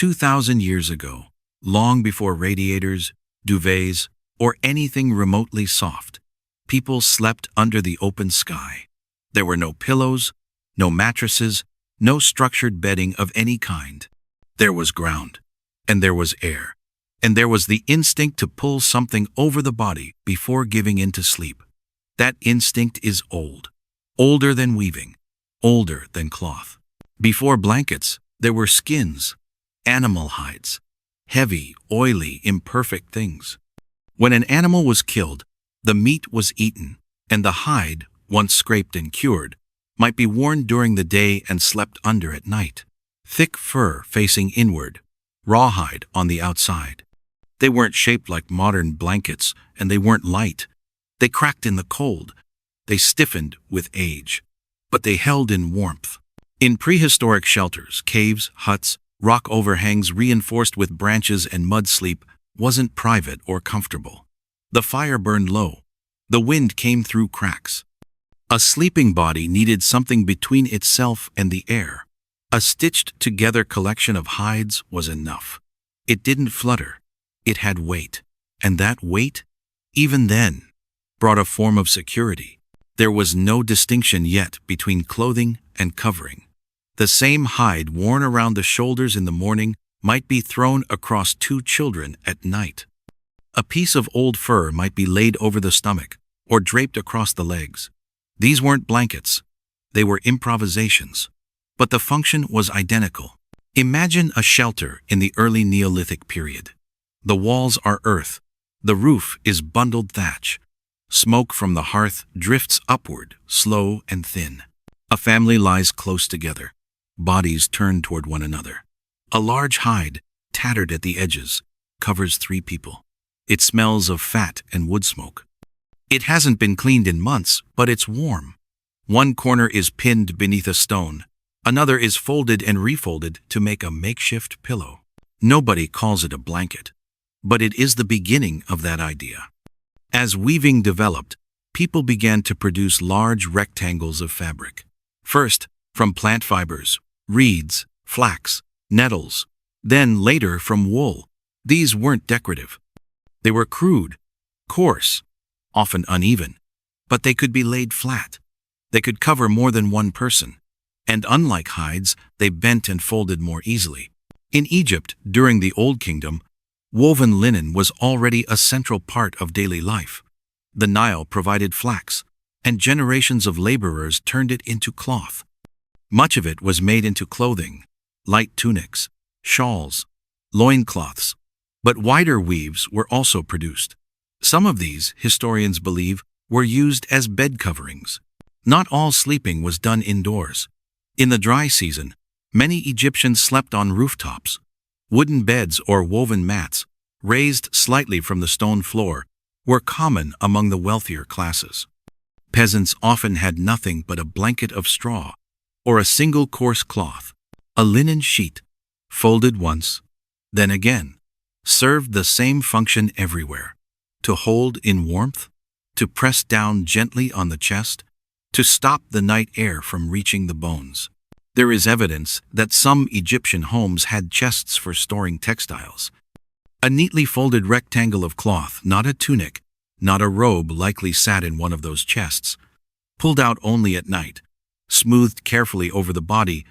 2,000 years ago, long before radiators, duvets, or anything remotely soft, people slept under the open sky. There were no pillows, no mattresses, no structured bedding of any kind. There was ground, and there was air, and there was the instinct to pull something over the body before giving in to sleep. That instinct is old, older than weaving, older than cloth. Before blankets, there were skins, animal hides, heavy, oily, imperfect things. When an animal was killed, the meat was eaten, and the hide, once scraped and cured, might be worn during the day and slept under at night. Thick fur facing inward, rawhide on the outside. They weren't shaped like modern blankets, and they weren't light. They cracked in the cold. They stiffened with age. But they held in warmth. In prehistoric shelters, caves, huts, rock overhangs reinforced with branches and mud, sleep wasn't private or comfortable. The fire burned low. The wind came through cracks. A sleeping body needed something between itself and the air. A stitched-together collection of hides was enough. It didn't flutter. It had weight. And that weight, even then, brought a form of security. There was no distinction yet between clothing and covering. The same hide worn around the shoulders in the morning might be thrown across two children at night. A piece of old fur might be laid over the stomach or draped across the legs. These weren't blankets. They were improvisations. But the function was identical. Imagine a shelter in the early Neolithic period. The walls are earth. The roof is bundled thatch. Smoke from the hearth drifts upward, slow and thin. A family lies close together. Bodies turn toward one another. A large hide, tattered at the edges, covers 3 people. It smells of fat and wood smoke. It hasn't been cleaned in months, but it's warm. One corner is pinned beneath a stone. Another is folded and refolded to make a makeshift pillow. Nobody calls it a blanket, but it is the beginning of that idea. As weaving developed, people began to produce large rectangles of fabric. First, from plant fibers, reeds, flax, nettles, then later from wool. These weren't decorative. They were crude, coarse, often uneven, but they could be laid flat. They could cover more than one person. And unlike hides, they bent and folded more easily. In Egypt, during the Old Kingdom, woven linen was already a central part of daily life. The Nile provided flax, and generations of laborers turned it into cloth. Much of it was made into clothing, light tunics, shawls, loincloths, but wider weaves were also produced. Some of these, historians believe, were used as bed coverings. Not all sleeping was done indoors. In the dry season, many Egyptians slept on rooftops. Wooden beds or woven mats, raised slightly from the stone floor, were common among the wealthier classes. Peasants often had nothing but a blanket of straw, or a single coarse cloth. A linen sheet, folded once, then again, served the same function everywhere: to hold in warmth, to press down gently on the chest, to stop the night air from reaching the bones. There is evidence that some Egyptian homes had chests for storing textiles. A neatly folded rectangle of cloth, not a tunic, not a robe, likely sat in one of those chests, pulled out only at night, smoothed carefully over the body,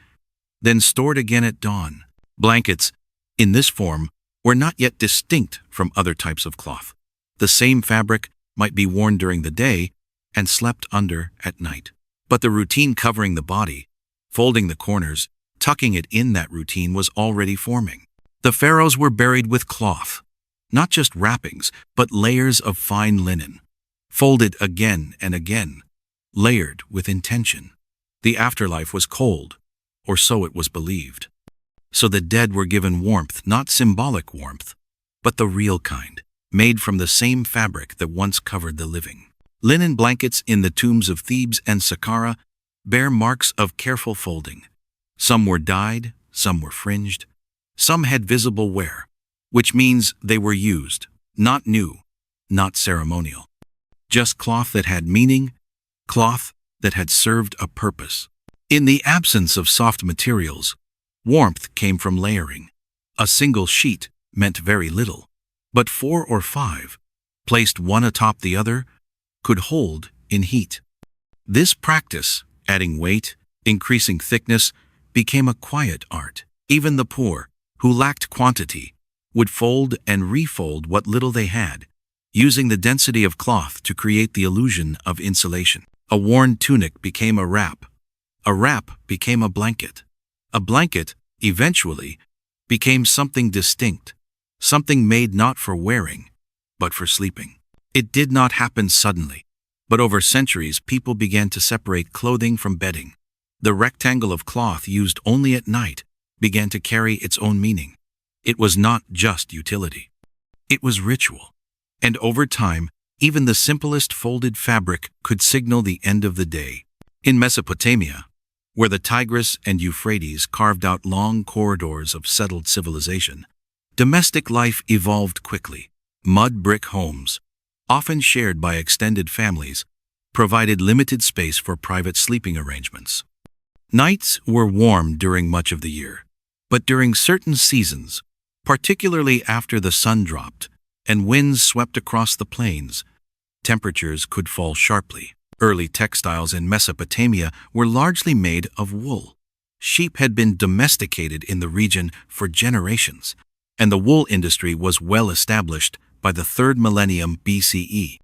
then stored again at dawn. Blankets, in this form, were not yet distinct from other types of cloth. The same fabric might be worn during the day and slept under at night. But the routine covering the body, folding the corners, tucking it in, that routine was already forming. The pharaohs were buried with cloth, not just wrappings, but layers of fine linen, folded again and again, layered with intention. The afterlife was cold, or so it was believed. So the dead were given warmth, not symbolic warmth, but the real kind, made from the same fabric that once covered the living. Linen blankets in the tombs of Thebes and Saqqara bear marks of careful folding. Some were dyed, some were fringed, some had visible wear, which means they were used, not new, not ceremonial. Just cloth that had meaning, cloth that had served a purpose. In the absence of soft materials, warmth came from layering. A single sheet meant very little, but 4 or 5, placed one atop the other, could hold in heat. This practice, adding weight, increasing thickness, became a quiet art. Even the poor, who lacked quantity, would fold and refold what little they had, using the density of cloth to create the illusion of insulation. A worn tunic became a wrap. A wrap became a blanket. A blanket, eventually, became something distinct, something made not for wearing, but for sleeping. It did not happen suddenly, but over centuries people began to separate clothing from bedding. The rectangle of cloth used only at night began to carry its own meaning. It was not just utility. It was ritual. And over time, even the simplest folded fabric could signal the end of the day. In Mesopotamia, where the Tigris and Euphrates carved out long corridors of settled civilization, domestic life evolved quickly. Mud brick homes, often shared by extended families, provided limited space for private sleeping arrangements. Nights were warm during much of the year, but during certain seasons, particularly after the sun dropped and winds swept across the plains, temperatures could fall sharply. Early textiles in Mesopotamia were largely made of wool. Sheep had been domesticated in the region for generations, and the wool industry was well established by the 3rd millennium BCE.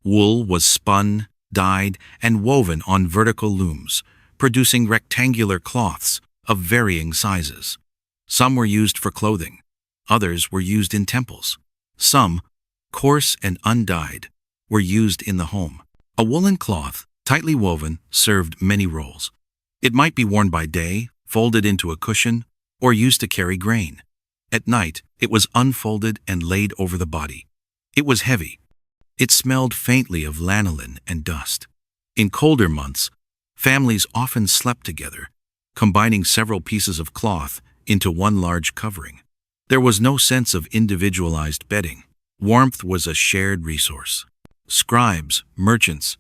Wool was spun, dyed, and woven on vertical looms, producing rectangular cloths of varying sizes. Some were used for clothing, others were used in temples. Some, coarse and undyed, were used in the home. A woolen cloth, tightly woven, served many roles. It might be worn by day, folded into a cushion, or used to carry grain. At night, it was unfolded and laid over the body. It was heavy. It smelled faintly of lanolin and dust. In colder months, families often slept together, combining several pieces of cloth into one large covering. There was no sense of individualized bedding. Warmth was a shared resource. Scribes, merchants,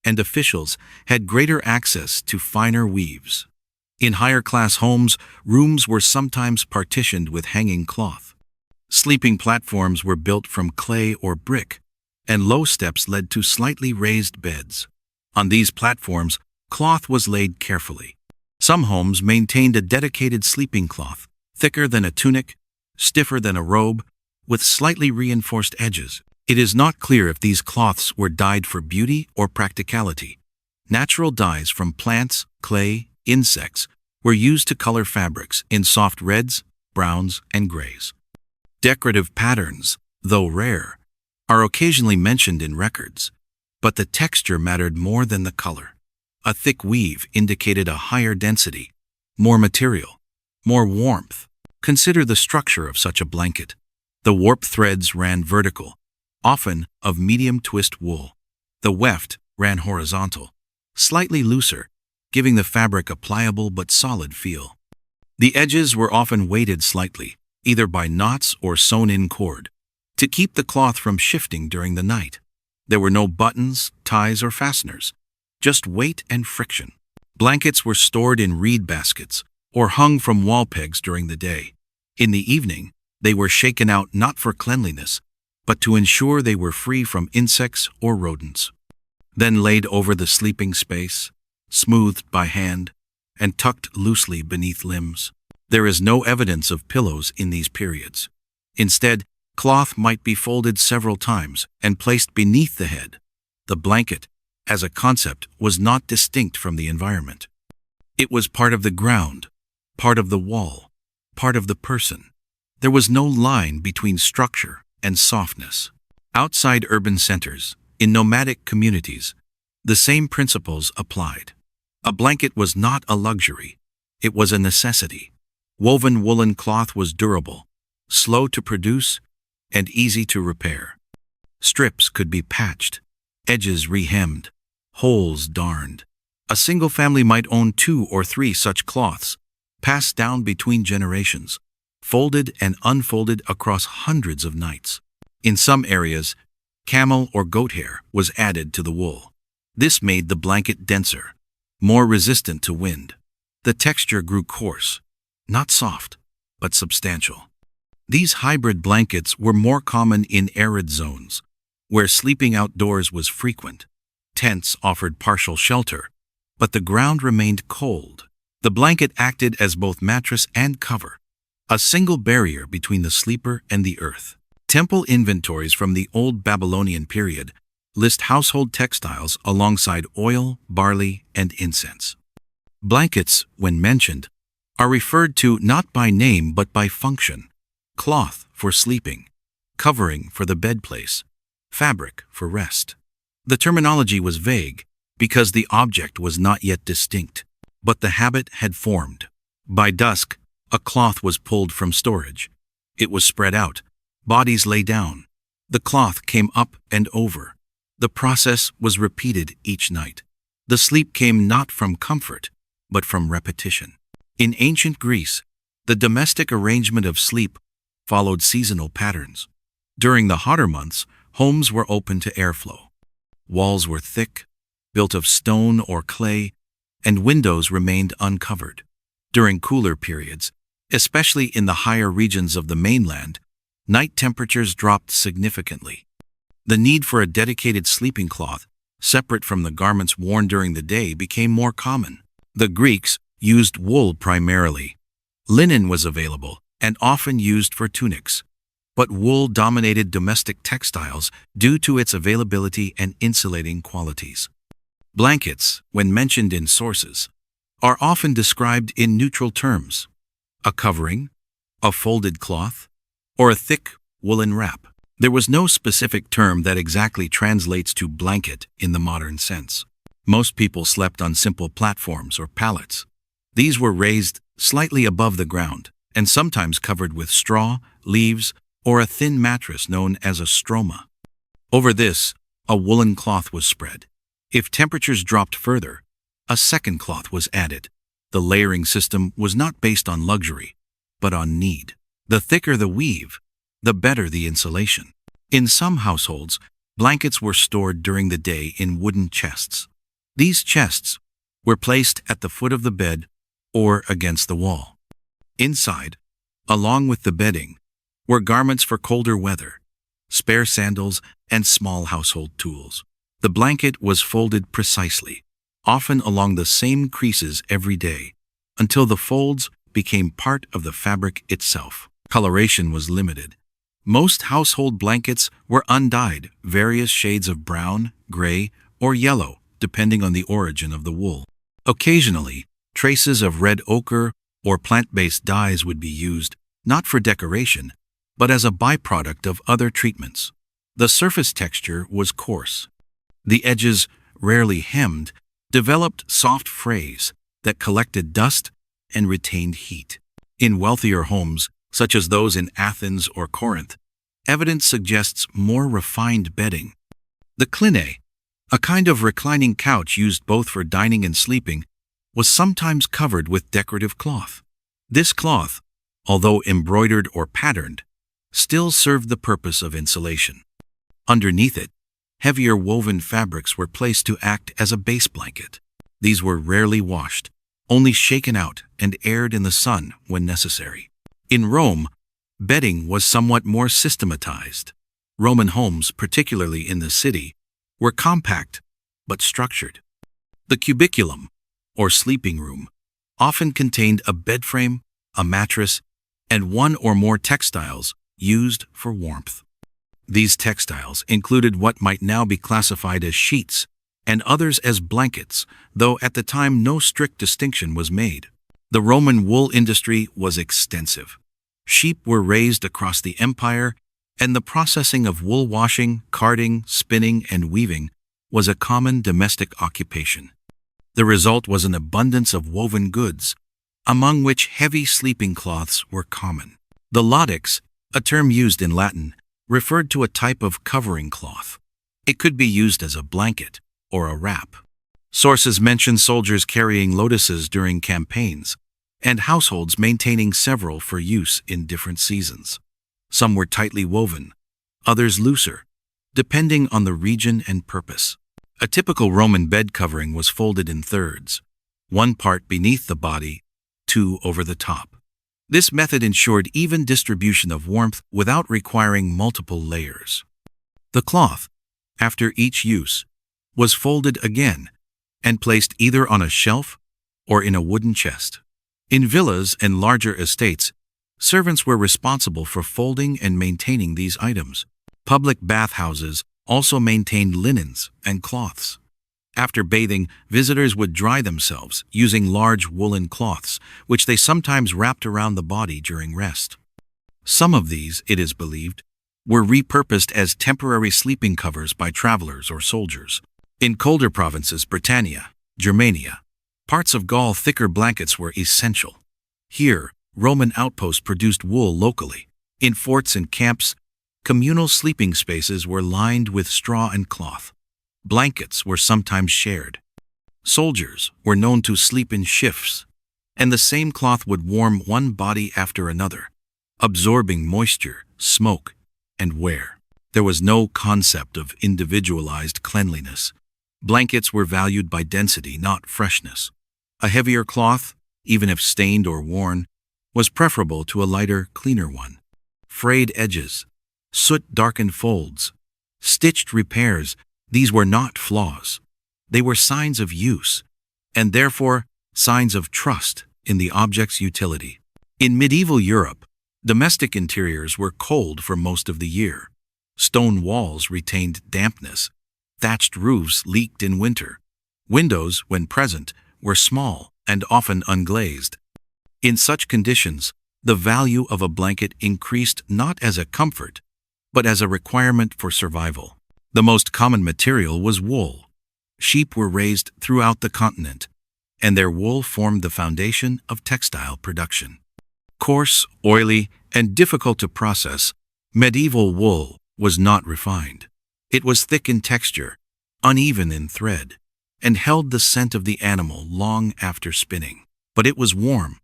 and officials had greater access to finer weaves. In higher-class homes, rooms were sometimes partitioned with hanging cloth. Sleeping platforms were built from clay or brick, and low steps led to slightly raised beds. On these platforms, cloth was laid carefully. Some homes maintained a dedicated sleeping cloth, thicker than a tunic, stiffer than a robe, with slightly reinforced edges. It is not clear if these cloths were dyed for beauty or practicality. Natural dyes from plants, clay, insects were used to color fabrics in soft reds, browns, and grays. Decorative patterns, though rare, are occasionally mentioned in records, but the texture mattered more than the color. A thick weave indicated a higher density, more material, more warmth. Consider the structure of such a blanket. The warp threads ran vertical, often of medium twist wool. The weft ran horizontal, slightly looser, giving the fabric a pliable but solid feel. The edges were often weighted slightly, either by knots or sewn-in cord, to keep the cloth from shifting during the night. There were no buttons, ties, or fasteners, just weight and friction. Blankets were stored in reed baskets or hung from wall pegs during the day. In the evening, they were shaken out not for cleanliness, but to ensure they were free from insects or rodents. Then laid over the sleeping space, smoothed by hand, and tucked loosely beneath limbs. There is no evidence of pillows in these periods. Instead, cloth might be folded several times and placed beneath the head. The blanket, as a concept, was not distinct from the environment. It was part of the ground, part of the wall, part of the person. There was no line between structure and softness. Outside urban centers, in nomadic communities, the same principles applied. A blanket was not a luxury, it was a necessity. Woven woolen cloth was durable, slow to produce, and easy to repair. Strips could be patched, edges rehemmed, holes darned. A single family might own 2 or 3 such cloths, passed down between generations, folded and unfolded across hundreds of nights. In some areas, camel or goat hair was added to the wool. This made the blanket denser, more resistant to wind. The texture grew coarse, not soft, but substantial. These hybrid blankets were more common in arid zones, where sleeping outdoors was frequent. Tents offered partial shelter, but the ground remained cold. The blanket acted as both mattress and cover, a single barrier between the sleeper and the earth. Temple inventories from the Old Babylonian period list household textiles alongside oil, barley, and incense. Blankets, when mentioned, are referred to not by name but by function: cloth for sleeping, covering for the bedplace, fabric for rest. The terminology was vague because the object was not yet distinct, but the habit had formed. By dusk, a cloth was pulled from storage. It was spread out. Bodies lay down. The cloth came up and over. The process was repeated each night. The sleep came not from comfort, but from repetition. In ancient Greece, the domestic arrangement of sleep followed seasonal patterns. During the hotter months, homes were open to airflow. Walls were thick, built of stone or clay, and windows remained uncovered. During cooler periods, especially in the higher regions of the mainland, night temperatures dropped significantly. The need for a dedicated sleeping cloth, separate from the garments worn during the day, became more common. The Greeks used wool primarily. Linen was available and often used for tunics, but wool dominated domestic textiles due to its availability and insulating qualities. Blankets, when mentioned in sources, are often described in neutral terms: a covering, a folded cloth, or a thick woolen wrap. There was no specific term that exactly translates to blanket in the modern sense. Most people slept on simple platforms or pallets. These were raised slightly above the ground and sometimes covered with straw, leaves, or a thin mattress known as a stroma. Over this, a woolen cloth was spread. If temperatures dropped further, a second cloth was added. The layering system was not based on luxury, but on need. The thicker the weave, the better the insulation. In some households, blankets were stored during the day in wooden chests. These chests were placed at the foot of the bed or against the wall. Inside, along with the bedding, were garments for colder weather, spare sandals, and small household tools. The blanket was folded precisely, often along the same creases every day, until the folds became part of the fabric itself. Coloration was limited. Most household blankets were undyed, various shades of brown, gray, or yellow, depending on the origin of the wool. Occasionally, traces of red ochre or plant-based dyes would be used, not for decoration, but as a byproduct of other treatments. The surface texture was coarse. The edges, rarely hemmed, developed soft frays that collected dust and retained heat. In wealthier homes, such as those in Athens or Corinth, evidence suggests more refined bedding. The cline, a kind of reclining couch used both for dining and sleeping, was sometimes covered with decorative cloth. This cloth, although embroidered or patterned, still served the purpose of insulation. Underneath it, heavier woven fabrics were placed to act as a base blanket. These were rarely washed, only shaken out and aired in the sun when necessary. In Rome, bedding was somewhat more systematized. Roman homes, particularly in the city, were compact but structured. The cubiculum, or sleeping room, often contained a bed frame, a mattress, and one or more textiles used for warmth. These textiles included what might now be classified as sheets and others as blankets, though at the time no strict distinction was made. The Roman wool industry was extensive. Sheep were raised across the empire, and the processing of wool washing, carding, spinning, and weaving was a common domestic occupation. The result was an abundance of woven goods, among which heavy sleeping cloths were common. The latix, a term used in Latin, referred to a type of covering cloth. It could be used as a blanket or a wrap. Sources mention soldiers carrying lotuses during campaigns, and households maintaining several for use in different seasons. Some were tightly woven, others looser, depending on the region and purpose. A typical Roman bed covering was folded in thirds, one part beneath the body, two over the top. This method ensured even distribution of warmth without requiring multiple layers. The cloth, after each use, was folded again and placed either on a shelf or in a wooden chest. In villas and larger estates, servants were responsible for folding and maintaining these items. Public bathhouses also maintained linens and cloths. After bathing, visitors would dry themselves using large woolen cloths, which they sometimes wrapped around the body during rest. Some of these, it is believed, were repurposed as temporary sleeping covers by travelers or soldiers. In colder provinces, Britannia, Germania, parts of Gaul, thicker blankets were essential. Here, Roman outposts produced wool locally. In forts and camps, communal sleeping spaces were lined with straw and cloth. Blankets were sometimes shared. Soldiers were known to sleep in shifts, and the same cloth would warm one body after another, absorbing moisture, smoke, and wear. There was no concept of individualized cleanliness. Blankets were valued by density, not freshness. A heavier cloth, even if stained or worn, was preferable to a lighter, cleaner one. Frayed edges, soot-darkened folds, stitched repairs, these were not flaws. They were signs of use, and therefore signs of trust in the object's utility. In medieval Europe, domestic interiors were cold for most of the year. Stone walls retained dampness. Thatched roofs leaked in winter. Windows, when present, were small and often unglazed. In such conditions, the value of a blanket increased not as a comfort, but as a requirement for survival. The most common material was wool. Sheep were raised throughout the continent, and their wool formed the foundation of textile production. Coarse, oily, and difficult to process, medieval wool was not refined. It was thick in texture, uneven in thread, and held the scent of the animal long after spinning. But it was warm,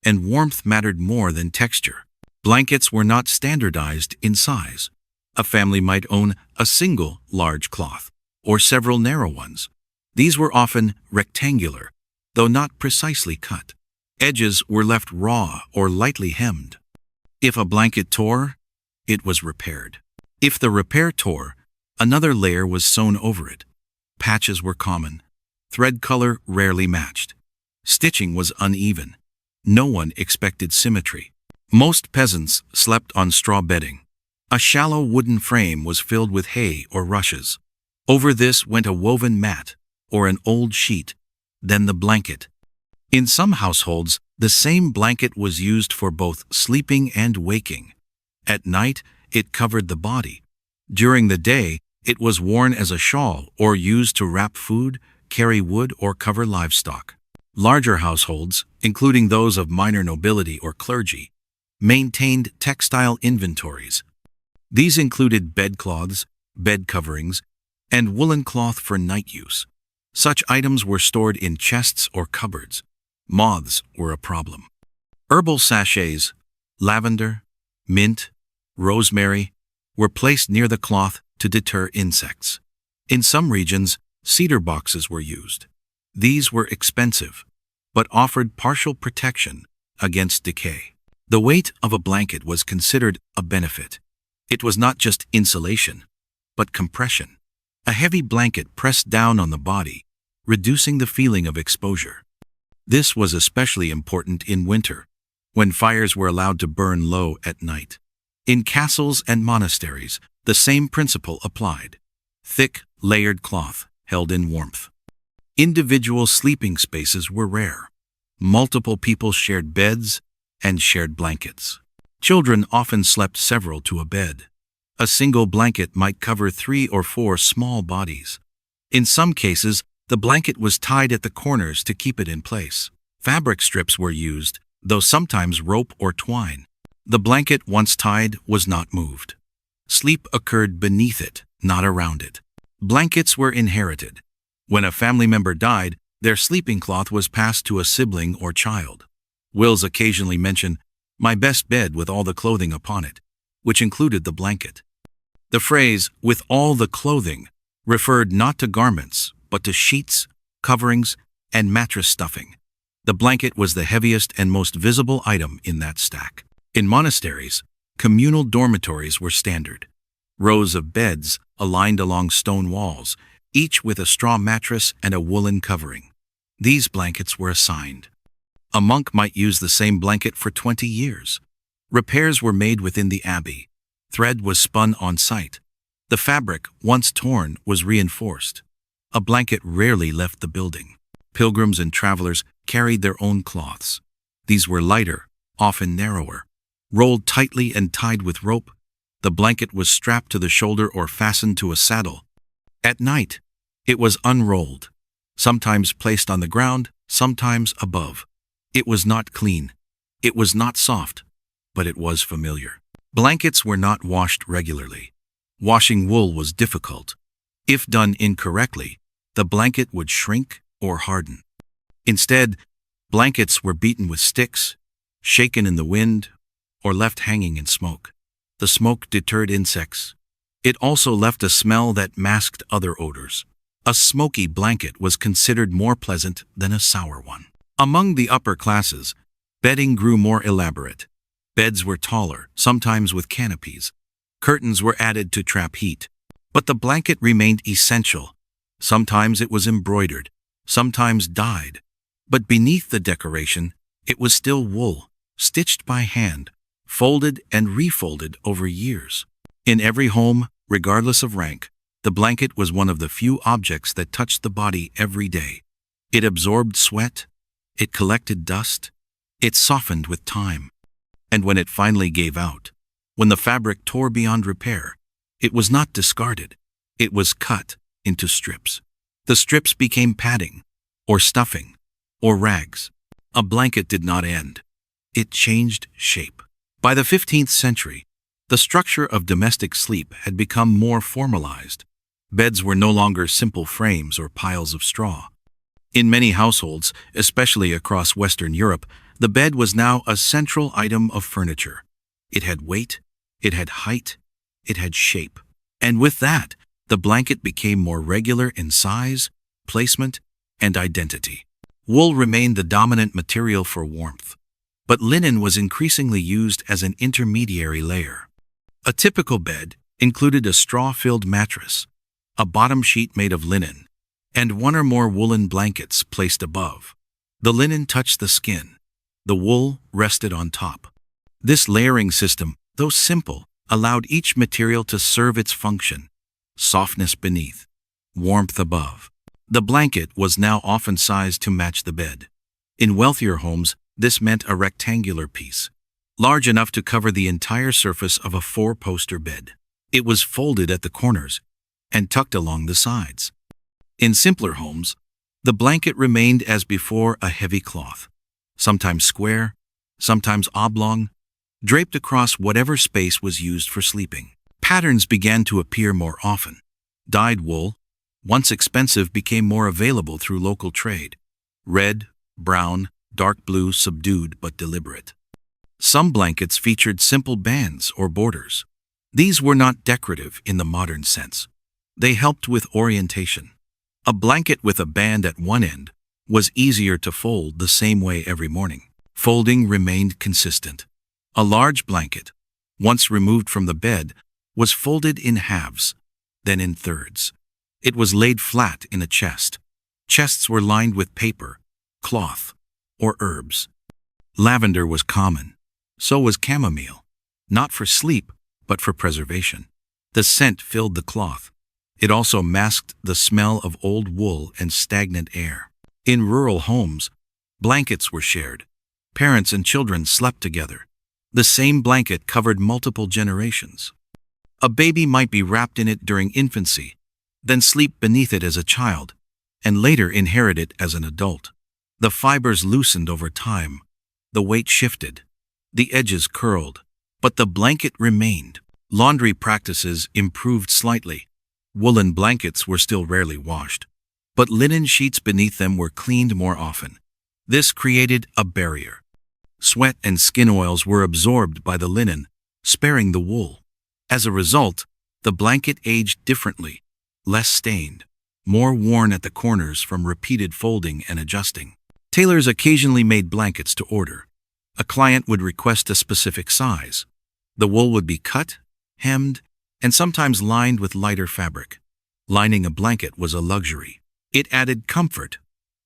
and warmth mattered more than texture. Blankets were not standardized in size. A family might own a single large cloth, or several narrow ones. These were often rectangular, though not precisely cut. Edges were left raw or lightly hemmed. If a blanket tore, it was repaired. If the repair tore, another layer was sewn over it. Patches were common. Thread color rarely matched. Stitching was uneven. No one expected symmetry. Most peasants slept on straw bedding. A shallow wooden frame was filled with hay or rushes. Over this went a woven mat or an old sheet, then the blanket. In some households, the same blanket was used for both sleeping and waking. At night, it covered the body. During the day, it was worn as a shawl or used to wrap food, carry wood, or cover livestock. Larger households, including those of minor nobility or clergy, maintained textile inventories. These included bedcloths, bed coverings, and woolen cloth for night use. Such items were stored in chests or cupboards. Moths were a problem. Herbal sachets, lavender, mint, rosemary, were placed near the cloth to deter insects. In some regions, cedar boxes were used. These were expensive, but offered partial protection against decay. The weight of a blanket was considered a benefit. It was not just insulation, but compression. A heavy blanket pressed down on the body, reducing the feeling of exposure. This was especially important in winter, when fires were allowed to burn low at night. In castles and monasteries, the same principle applied. Thick, layered cloth held in warmth. Individual sleeping spaces were rare. Multiple people shared beds and shared blankets. Children often slept several to a bed. A single blanket might cover 3 or 4 small bodies. In some cases, the blanket was tied at the corners to keep it in place. Fabric strips were used, though sometimes rope or twine. The blanket, once tied, was not moved. Sleep occurred beneath it, not around it. Blankets were inherited. When a family member died, their sleeping cloth was passed to a sibling or child. Wills occasionally mention, "my best bed with all the clothing upon it," which included the blanket. The phrase, "with all the clothing," referred not to garments, but to sheets, coverings, and mattress stuffing. The blanket was the heaviest and most visible item in that stack. In monasteries, communal dormitories were standard. Rows of beds aligned along stone walls, each with a straw mattress and a woolen covering. These blankets were assigned. A monk might use the same blanket for 20 years. Repairs were made within the abbey. Thread was spun on site. The fabric, once torn, was reinforced. A blanket rarely left the building. Pilgrims and travelers carried their own cloths. These were lighter, often narrower. Rolled tightly and tied with rope, the blanket was strapped to the shoulder or fastened to a saddle. At night, it was unrolled, sometimes placed on the ground, sometimes above. It was not clean. It was not soft, but it was familiar. Blankets were not washed regularly. Washing wool was difficult. If done incorrectly, the blanket would shrink or harden. Instead, blankets were beaten with sticks, shaken in the wind, or left hanging in smoke. The smoke deterred insects. It also left a smell that masked other odors. A smoky blanket was considered more pleasant than a sour one. Among the upper classes, bedding grew more elaborate. Beds were taller, sometimes with canopies. Curtains were added to trap heat. But the blanket remained essential. Sometimes it was embroidered, sometimes dyed. But beneath the decoration, it was still wool, stitched by hand, folded and refolded over years. In every home, regardless of rank, the blanket was one of the few objects that touched the body every day. It absorbed sweat, it collected dust, it softened with time. And when it finally gave out, when the fabric tore beyond repair, it was not discarded, it was cut into strips. The strips became padding, or stuffing, or rags. A blanket did not end. It changed shape. By the 15th century, the structure of domestic sleep had become more formalized. Beds were no longer simple frames or piles of straw. In many households, especially across Western Europe, the bed was now a central item of furniture. It had weight, it had height, it had shape. And with that, the blanket became more regular in size, placement, and identity. Wool remained the dominant material for warmth, but linen was increasingly used as an intermediary layer. A typical bed included a straw-filled mattress, a bottom sheet made of linen, and one or more woolen blankets placed above. The linen touched the skin. The wool rested on top. This layering system, though simple, allowed each material to serve its function: softness beneath, warmth above. The blanket was now often sized to match the bed. In wealthier homes, this meant a rectangular piece, large enough to cover the entire surface of a four-poster bed. It was folded at the corners and tucked along the sides. In simpler homes, the blanket remained as before, a heavy cloth, sometimes square, sometimes oblong, draped across whatever space was used for sleeping. Patterns began to appear more often. Dyed wool, once expensive, became more available through local trade. Red, brown, dark blue, subdued but deliberate. Some blankets featured simple bands or borders. These were not decorative in the modern sense. They helped with orientation. A blanket with a band at one end was easier to fold the same way every morning. Folding remained consistent. A large blanket, once removed from the bed, was folded in halves, then in thirds. It was laid flat in a chest. Chests were lined with paper, cloth, or herbs. Lavender was common. So was chamomile, not for sleep, but for preservation. The scent filled the cloth. It also masked the smell of old wool and stagnant air. In rural homes, blankets were shared. Parents and children slept together. The same blanket covered multiple generations. A baby might be wrapped in it during infancy, then sleep beneath it as a child, and later inherit it as an adult. The fibers loosened over time. The weight shifted. The edges curled. But the blanket remained. Laundry practices improved slightly. Woolen blankets were still rarely washed, but linen sheets beneath them were cleaned more often. This created a barrier. Sweat and skin oils were absorbed by the linen, sparing the wool. As a result, the blanket aged differently, less stained, more worn at the corners from repeated folding and adjusting. Tailors occasionally made blankets to order. A client would request a specific size. The wool would be cut, hemmed, and sometimes lined with lighter fabric. Lining a blanket was a luxury. It added comfort,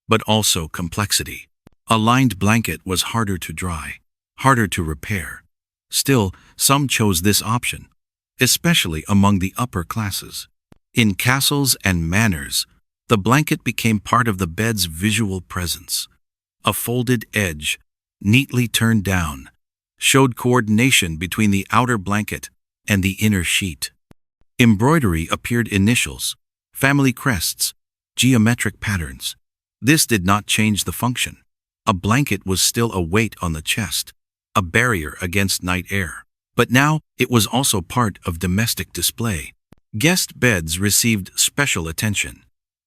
but also complexity. A lined blanket was harder to dry, harder to repair. Still, some chose this option, especially among the upper classes. In castles and manors, the blanket became part of the bed's visual presence. A folded edge, neatly turned down, showed coordination between the outer blanket and the inner sheet. Embroidery appeared initials, family crests, geometric patterns. This did not change the function. A blanket was still a weight on the chest, a barrier against night air. But now it was also part of domestic display. Guest beds received special attention.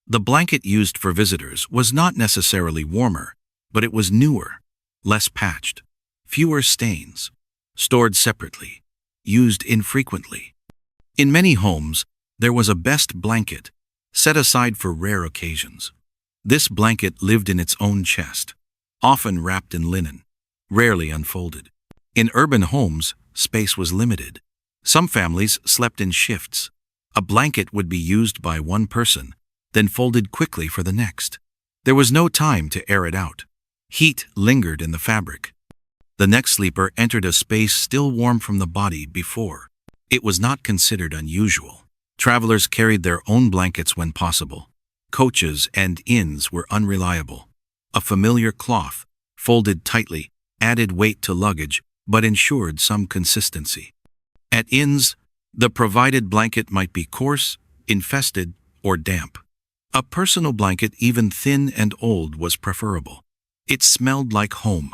The blanket used for visitors was not necessarily warmer, but it was newer, less patched, fewer stains, stored separately, used infrequently. In many homes, there was a best blanket, set aside for rare occasions. This blanket lived in its own chest, often wrapped in linen, rarely unfolded. In urban homes, space was limited. Some families slept in shifts. A blanket would be used by one person, then folded quickly for the next. There was no time to air it out. Heat lingered in the fabric. The next sleeper entered a space still warm from the body before. It was not considered unusual. Travelers carried their own blankets when possible. Coaches and inns were unreliable. A familiar cloth, folded tightly, added weight to luggage, but ensured some consistency. At inns, the provided blanket might be coarse, infested, or damp. A personal blanket, even thin and old, was preferable. It smelled like home.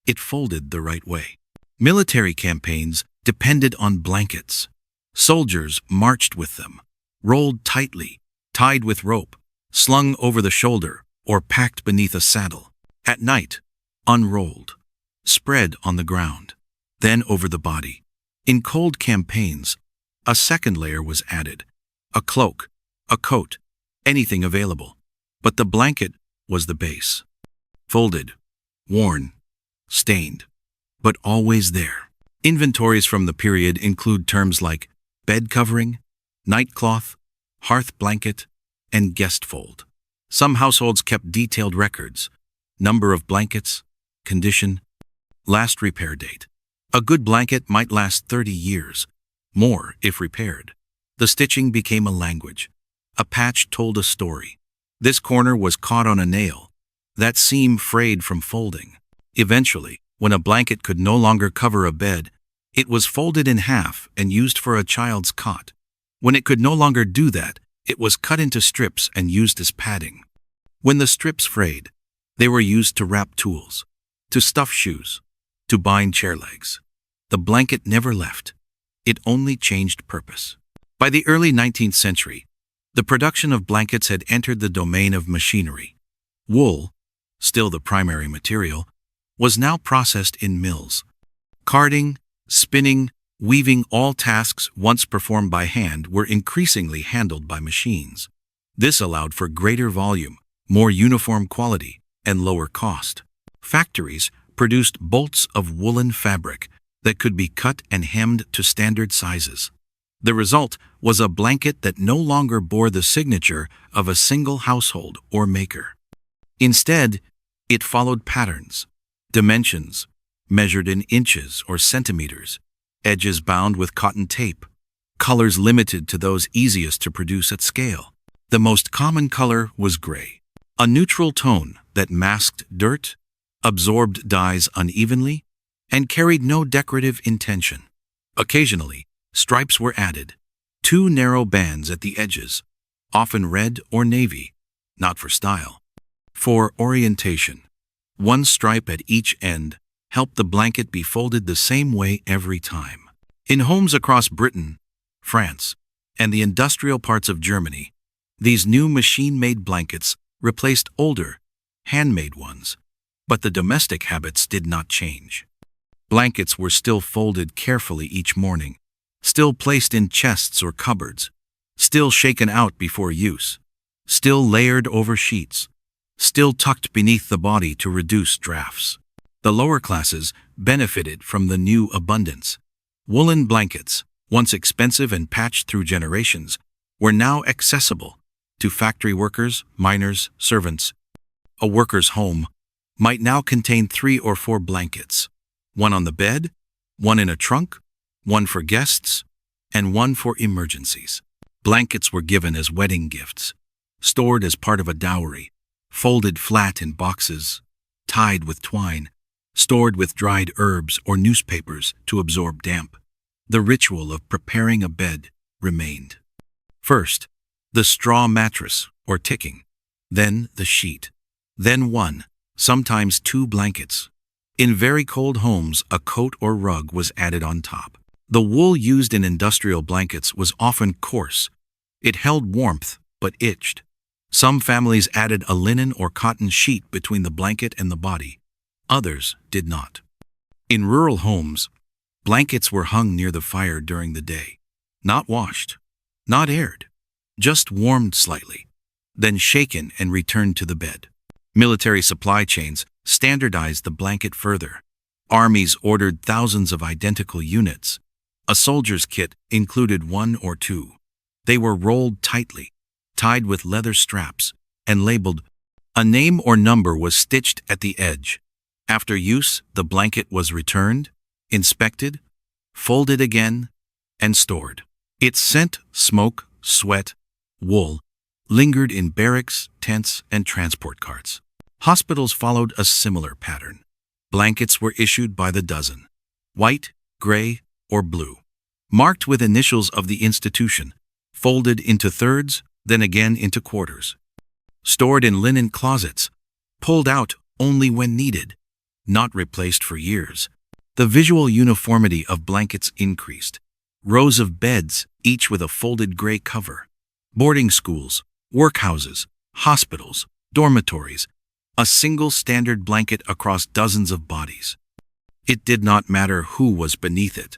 It folded the right way. Military campaigns depended on blankets. Soldiers marched with them, rolled tightly, tied with rope, slung over the shoulder, or packed beneath a saddle. At night, unrolled, spread on the ground, then over the body. In cold campaigns, a second layer was added, a cloak, a coat, anything available. But the blanket was the base. Folded, worn, stained, but always there. Inventories from the period include terms like bed covering, nightcloth, hearth blanket, and guest fold. Some households kept detailed records: number of blankets, condition, last repair date. A good blanket might last 30 years, more if repaired. The stitching became a language. A patch told a story. This corner was caught on a nail, that seam frayed from folding. Eventually, when a blanket could no longer cover a bed, it was folded in half and used for a child's cot. When it could no longer do that, it was cut into strips and used as padding. When the strips frayed, they were used to wrap tools, to stuff shoes, to bind chair legs. The blanket never left. It only changed purpose. By the early 19th century, the production of blankets had entered the domain of machinery. Wool, still the primary material, was now processed in mills. Carding, spinning, weaving, all tasks once performed by hand were increasingly handled by machines. This allowed for greater volume, more uniform quality, and lower cost. Factories produced bolts of woolen fabric that could be cut and hemmed to standard sizes. The result was a blanket that no longer bore the signature of a single household or maker. Instead, it followed patterns, dimensions, measured in inches or centimeters, edges bound with cotton tape, colors limited to those easiest to produce at scale. The most common color was gray, a neutral tone that masked dirt, absorbed dyes unevenly, and carried no decorative intention. Occasionally, stripes were added, two narrow bands at the edges, often red or navy, not for style, for orientation. One stripe at each end helped the blanket be folded the same way every time. In homes across Britain, France, and the industrial parts of Germany, these new machine-made blankets replaced older, handmade ones, but the domestic habits did not change. Blankets were still folded carefully each morning, still placed in chests or cupboards, still shaken out before use, still layered over sheets, still tucked beneath the body to reduce drafts. The lower classes benefited from the new abundance. Woolen blankets, once expensive and patched through generations, were now accessible to factory workers, miners, servants. A worker's home might now contain 3 or 4 blankets, one on the bed, one in a trunk, one for guests, and one for emergencies. Blankets were given as wedding gifts, stored as part of a dowry, folded flat in boxes, tied with twine, stored with dried herbs or newspapers to absorb damp. The ritual of preparing a bed remained. First, the straw mattress or ticking, then the sheet, then 1, sometimes 2 blankets. In very cold homes, a coat or rug was added on top. The wool used in industrial blankets was often coarse. It held warmth but itched. Some families added a linen or cotton sheet between the blanket and the body. Others did not. In rural homes, blankets were hung near the fire during the day, not washed, not aired, just warmed slightly, then shaken and returned to the bed. Military supply chains standardized the blanket further. Armies ordered thousands of identical units. A soldier's kit included 1 or 2. They were rolled tightly, tied with leather straps, and labeled. A name or number was stitched at the edge. After use, the blanket was returned, inspected, folded again, and stored. Its scent, smoke, sweat, wool lingered in barracks, tents, and transport carts. Hospitals followed a similar pattern. Blankets were issued by the dozen, white, gray, or blue, marked with initials of the institution, folded into thirds, then again into quarters. Stored in linen closets, pulled out only when needed, not replaced for years. The visual uniformity of blankets increased. Rows of beds, each with a folded gray cover. Boarding schools, workhouses, hospitals, dormitories, a single standard blanket across dozens of bodies. It did not matter who was beneath it.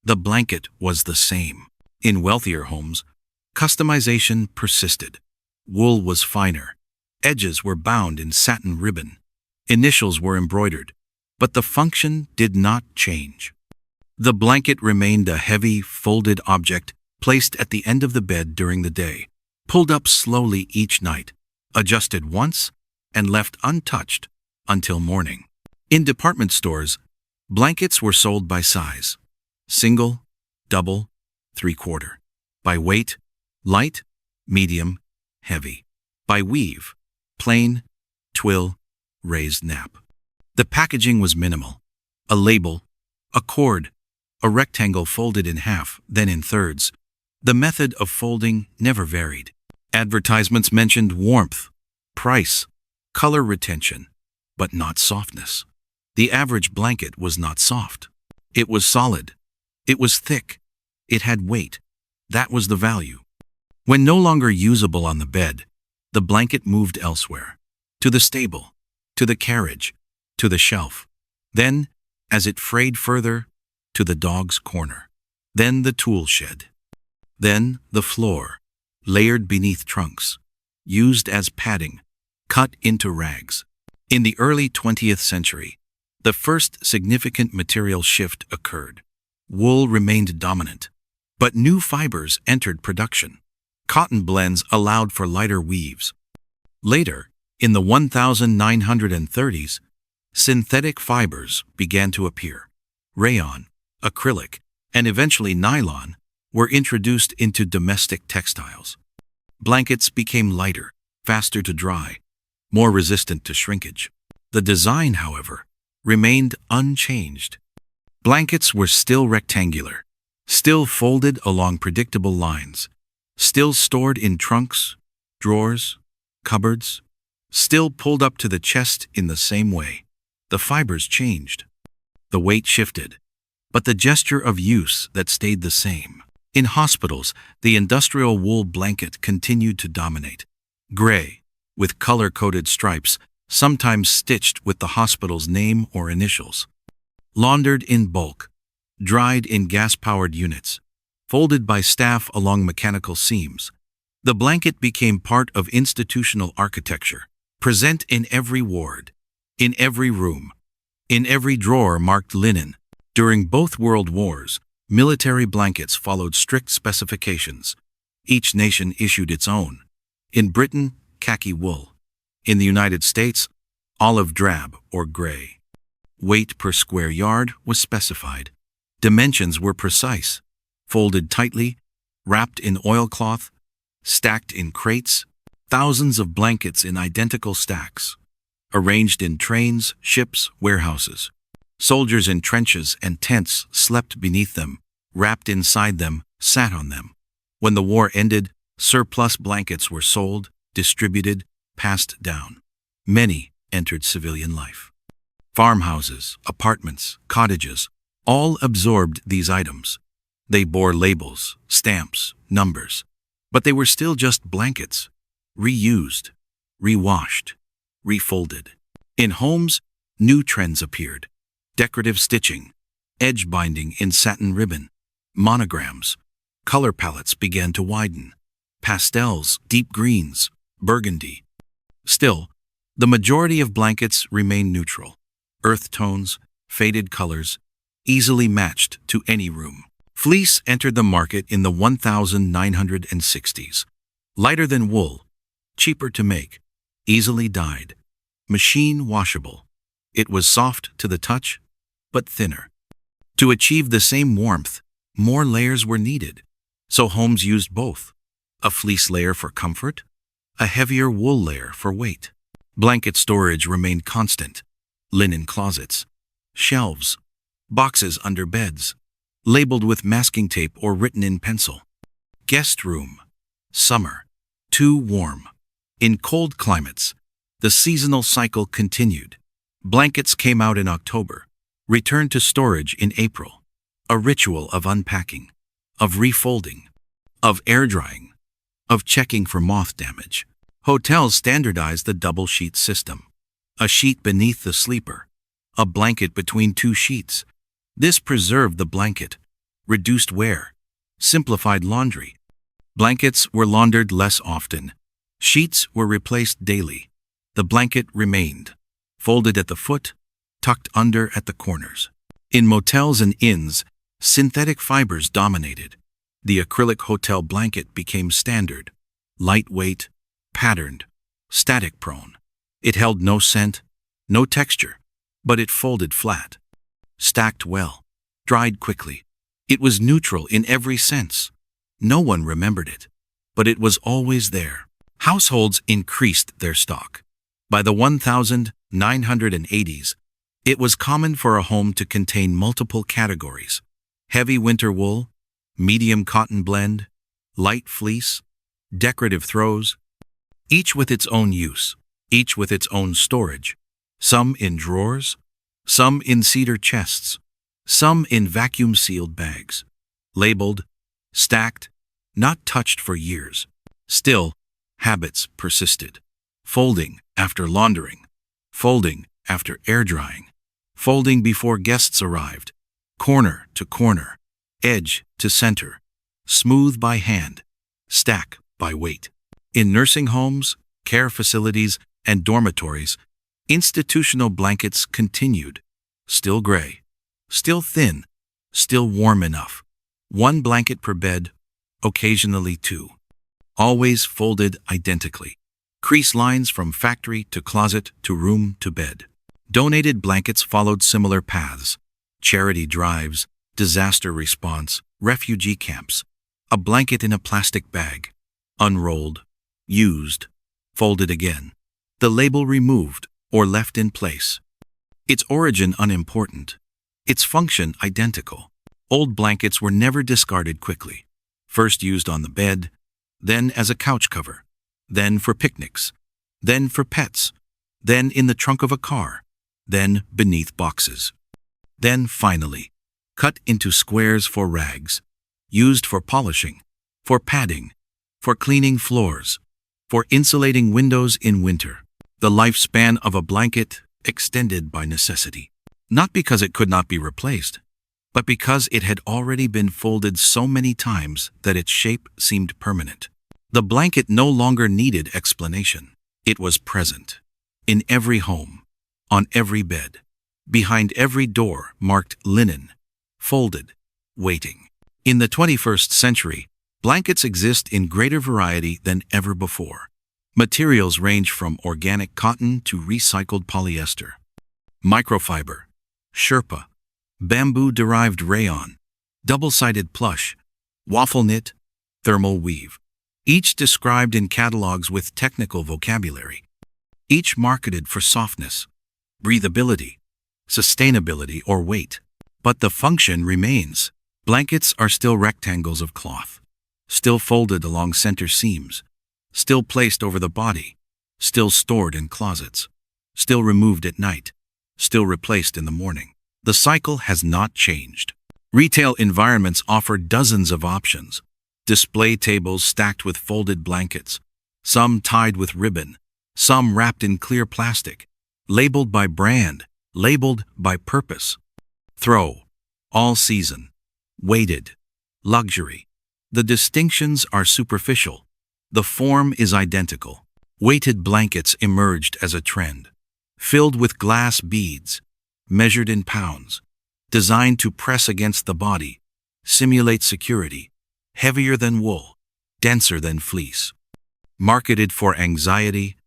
The blanket was the same. In wealthier homes, customization persisted. Wool was finer. Edges were bound in satin ribbon. Initials were embroidered, but the function did not change. The blanket remained a heavy, folded object placed at the end of the bed during the day, pulled up slowly each night, adjusted once, and left untouched until morning. In department stores, blankets were sold by size: single, double, 3/4. By weight: light, medium, heavy. By weave: plain, twill, raised nap. The packaging was minimal: a label, a cord, a rectangle folded in half, then in thirds. The method of folding never varied. Advertisements mentioned warmth, price, color retention, but not softness. The average blanket was not soft. It was solid. It was thick. It had weight. That was the value. When no longer usable on the bed, the blanket moved elsewhere. To the stable, to the carriage, to the shelf. Then, as it frayed further, to the dog's corner. Then the tool shed. Then the floor, layered beneath trunks, used as padding, cut into rags. In the early 20th century, the first significant material shift occurred. Wool remained dominant, but new fibers entered production. Cotton blends allowed for lighter weaves. Later, in the 1930s, synthetic fibers began to appear. Rayon, acrylic, and eventually nylon were introduced into domestic textiles. Blankets became lighter, faster to dry, more resistant to shrinkage. The design, however, remained unchanged. Blankets were still rectangular, still folded along predictable lines, still stored in trunks, drawers, cupboards, still pulled up to the chest in the same way. The fibers changed. The weight shifted, but the gesture of use that stayed the same. In hospitals, the industrial wool blanket continued to dominate. Gray, with color-coded stripes, sometimes stitched with the hospital's name or initials. Laundered in bulk, dried in gas-powered units, folded by staff along mechanical seams. The blanket became part of institutional architecture, present in every ward, in every room, in every drawer marked linen. During both world wars, military blankets followed strict specifications. Each nation issued its own. In Britain, khaki wool. In the United States, olive drab or gray. Weight per square yard was specified. Dimensions were precise. Folded tightly, wrapped in oilcloth, stacked in crates, thousands of blankets in identical stacks, arranged in trains, ships, warehouses. Soldiers in trenches and tents slept beneath them, wrapped inside them, sat on them. When the war ended, surplus blankets were sold, distributed, passed down. Many entered civilian life. Farmhouses, apartments, cottages, all absorbed these items. They bore labels, stamps, numbers, but they were still just blankets, reused, rewashed, refolded. In homes, new trends appeared. Decorative stitching, edge binding in satin ribbon, monograms. Color palettes began to widen. Pastels, deep greens, burgundy. Still, the majority of blankets remain neutral. Earth tones, faded colors, easily matched to any room. Fleece entered the market in the 1960s. Lighter than wool, cheaper to make, easily dyed, machine washable. It was soft to the touch, but thinner. To achieve the same warmth, more layers were needed. So homes used both. A fleece layer for comfort, a heavier wool layer for weight. Blanket storage remained constant. Linen closets, shelves, boxes under beds, labeled with masking tape or written in pencil. Guest room, summer, too warm. In cold climates, the seasonal cycle continued. Blankets came out in October, returned to storage in April. A ritual of unpacking, of refolding, of air drying, of checking for moth damage. Hotels standardized the double sheet system. A sheet beneath the sleeper, a blanket between two sheets. This preserved the blanket, reduced wear, simplified laundry. Blankets were laundered less often. Sheets were replaced daily. The blanket remained, folded at the foot, tucked under at the corners. In motels and inns, synthetic fibers dominated. The acrylic hotel blanket became standard, lightweight, patterned, static-prone. It held no scent, no texture, but it folded flat, stacked well, dried quickly. It was neutral in every sense. No one remembered it, but it was always there. Households increased their stock. By the 1980s, it was common for a home to contain multiple categories: heavy winter wool, medium cotton blend, light fleece, decorative throws, each with its own use, each with its own storage, some in drawers, some in cedar chests, some in vacuum-sealed bags, labeled, stacked, not touched for years. Still, habits persisted. Folding after laundering, folding after air drying, folding before guests arrived, corner to corner, edge to center, smooth by hand, stack by weight. In nursing homes, care facilities, and dormitories, institutional blankets continued, still gray, still thin, still warm enough. One blanket per bed, occasionally two. Always folded identically. Crease lines from factory to closet to room to bed. Donated blankets followed similar paths. Charity drives, disaster response, refugee camps. A blanket in a plastic bag. Unrolled, used, folded again. The label removed or left in place. Its origin unimportant. Its function identical. Old blankets were never discarded quickly. First used on the bed, then as a couch cover, then for picnics, then for pets, then in the trunk of a car, then beneath boxes. Then finally, cut into squares for rags, used for polishing, for padding, for cleaning floors, for insulating windows in winter. The lifespan of a blanket extended by necessity, not because it could not be replaced, but because it had already been folded so many times that its shape seemed permanent. The blanket no longer needed explanation. It was present. In every home, on every bed, behind every door marked linen, folded, waiting. In the 21st century, blankets exist in greater variety than ever before. Materials range from organic cotton to recycled polyester, microfiber, sherpa, bamboo-derived rayon, double-sided plush, waffle knit, thermal weave, each described in catalogs with technical vocabulary, each marketed for softness, breathability, sustainability, or weight. But the function remains. Blankets are still rectangles of cloth, still folded along center seams, still placed over the body, still stored in closets, still removed at night, still replaced in the morning. The cycle has not changed. Retail environments offer dozens of options. Display tables stacked with folded blankets, some tied with ribbon, some wrapped in clear plastic, labeled by brand, labeled by purpose. Throw, all season, weighted, luxury. The distinctions are superficial. The form is identical. Weighted blankets emerged as a trend, filled with glass beads, measured in pounds, designed to press against the body, simulate security, heavier than wool, denser than fleece. Marketed for anxiety,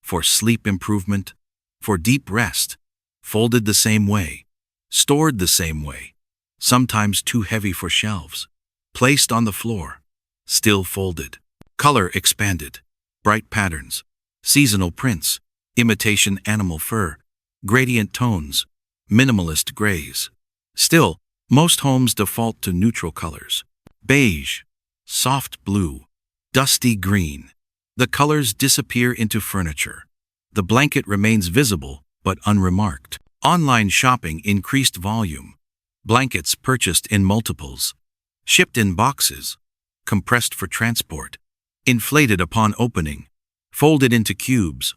for sleep improvement, for deep rest, folded the same way, stored the same way, sometimes too heavy for shelves, placed on the floor, still folded. Color expanded, bright patterns, seasonal prints, imitation animal fur, gradient tones, minimalist grays. Still, most homes default to neutral colors. Beige, soft blue, dusty green. The colors disappear into furniture. The blanket remains visible but unremarked. Online shopping increased volume. Blankets purchased in multiples, shipped in boxes, compressed for transport, inflated upon opening, folded into cubes,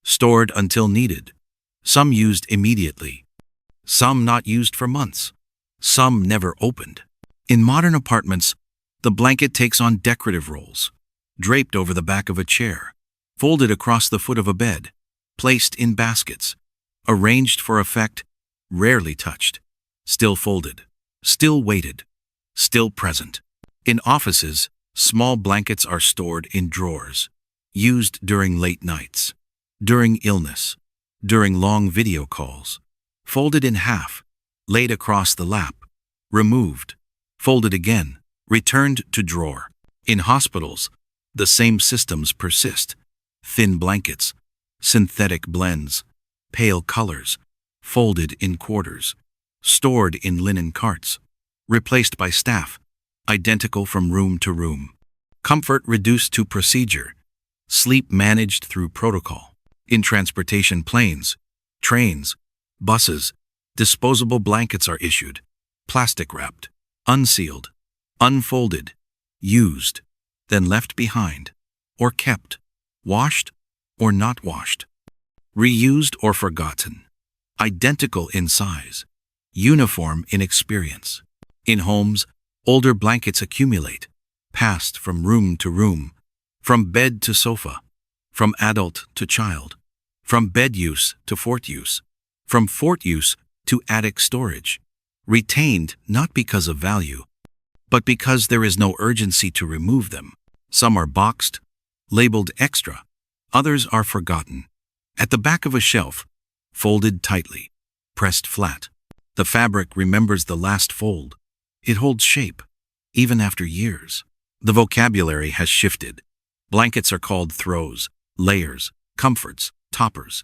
stored until needed. Some used immediately, some not used for months, some never opened. In modern apartments, the blanket takes on decorative roles, draped over the back of a chair, folded across the foot of a bed, placed in baskets, arranged for effect, rarely touched, still folded, still weighted, still present. In offices, small blankets are stored in drawers, used during late nights, during illness, during long video calls, folded in half, laid across the lap, removed, folded again, returned to drawer. In hospitals, the same systems persist. Thin blankets, synthetic blends, pale colors, folded in quarters, stored in linen carts, replaced by staff, identical from room to room. Comfort reduced to procedure, sleep managed through protocol. In transportation, planes, trains, buses, disposable blankets are issued, plastic wrapped, unsealed, unfolded, used, then left behind, or kept, washed or not washed, reused or forgotten, identical in size, uniform in experience. In homes, older blankets accumulate, passed from room to room, from bed to sofa, from adult to child, from bed use to fort use, from fort use to attic storage, retained not because of value, but because there is no urgency to remove them. Some are boxed, labeled extra, others are forgotten. At the back of a shelf, folded tightly, pressed flat. The fabric remembers the last fold. It holds shape, even after years. The vocabulary has shifted. Blankets are called throws, layers, comforts, toppers.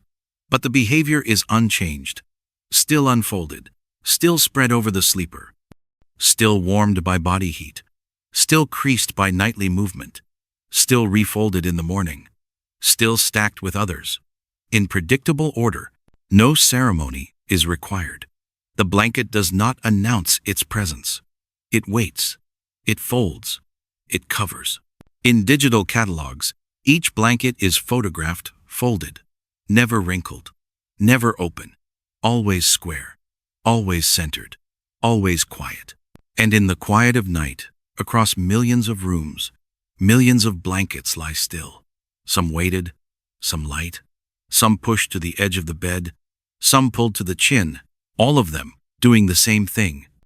But the behavior is unchanged, still unfolded, still spread over the sleeper, still warmed by body heat, still creased by nightly movement, still refolded in the morning, still stacked with others. In predictable order, no ceremony is required. The blanket does not announce its presence. It waits, it folds, it covers. In digital catalogs, each blanket is photographed, folded, never wrinkled, never open, always square, always centered, always quiet. And in the quiet of night, across millions of rooms, millions of blankets lie still, some weighted, some light, Some pushed to the edge of the bed, some pulled to the chin, all of them doing the same thing,